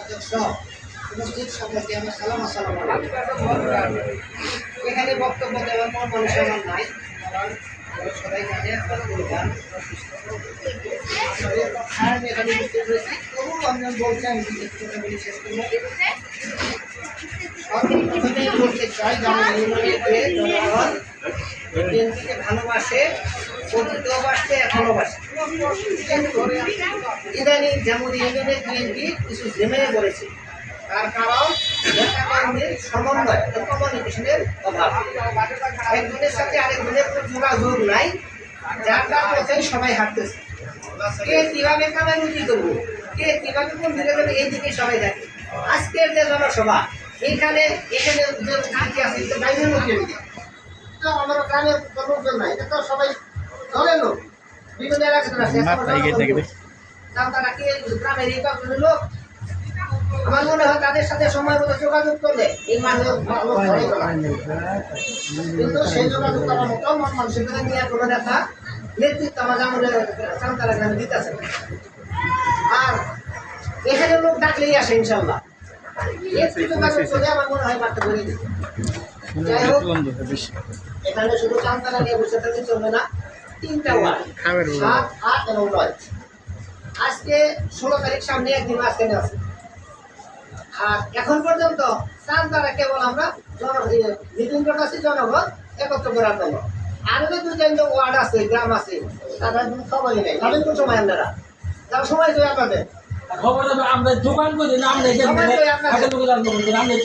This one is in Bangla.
উপস্থিত সকলকে আমার সালাম আসসালামু আলাইকুম। এখানে বক্তব্য দেওয়ার কোনো মানুষ আমার নাই, কারণ সবাই জানে আমার পরিবার আমি এখানে উপস্থিত হয়েছি। তবুও আমি বলছি, আমি একটু বলে শেষ করবো। প্রথমেই বলতে চাই যে আমার জনগণ বিএনপিকে ভালোবাসে, অতীতেও বাসছে, এখনও বাসে। ইদানিং যেমন ইউনিয়নের বিএনপি কিছু জেমেনে পড়েছে, তার কারণ নেতাকর্মীর সমন্বয়, কমিউনিকেশনের অভাব। একজনের সাথে আরেকজনের কোনো যোগাযোগ নাই, যার তার পথে সবাই হাঁটতেছে। কে কিভাবে কামারুচি করবো, কে কিভাবে কোন দিকে যাবে, এই দিকে সবাই দেখে। আজকের যে জনসভা, এখানে এখানে যে কাজটি আছে এটা বাইরের লোকের দিকে, আমার গ্রামের লোকজন নাই, এটা তো সবাই ধরে লোক, বিভিন্ন এলাকাতে আছে। তারা কি গ্রামের এই কয়েকজন লোক? আমার মনে হয় তাদের সাথে সময় মতো যোগাযোগ করলে এই মানুষ কিন্তু সেই যোগাযোগ করার মতো মানুষের কাছে নিয়ে কোনো দেখা নেতৃত্ব আমার জামুনের সান্তারা গ্রামে দিতেছে। আর এখানে লোক ডাকলেই আসে ইনশাল্লাহ, একটু যোগাযোগ করলে আমার মনে হয় বার্তা করে দিতে। যাই হোক, এখানে শুধু সান্তারা নিয়ে বসে থাকলে চলবে না। 3টা ওয়ার্ড 7, 8 এবং 9। আজকে 16 তারিখ সামনে একদিন মাঝখানে আছে। আর এখন পর্যন্ত সান্তারা কেবল আমরা মিটিং করতেছি জনগণ একত্র করার জন্য। আরো যে 2-3টা ওয়ার্ড আছে, গ্রাম আছে, তাদের কোনো খবরই নেই। তাদের কোন সময় আপনারা তার সময় তো আপনাদের খবর আমরা দোকান করে নাম নেই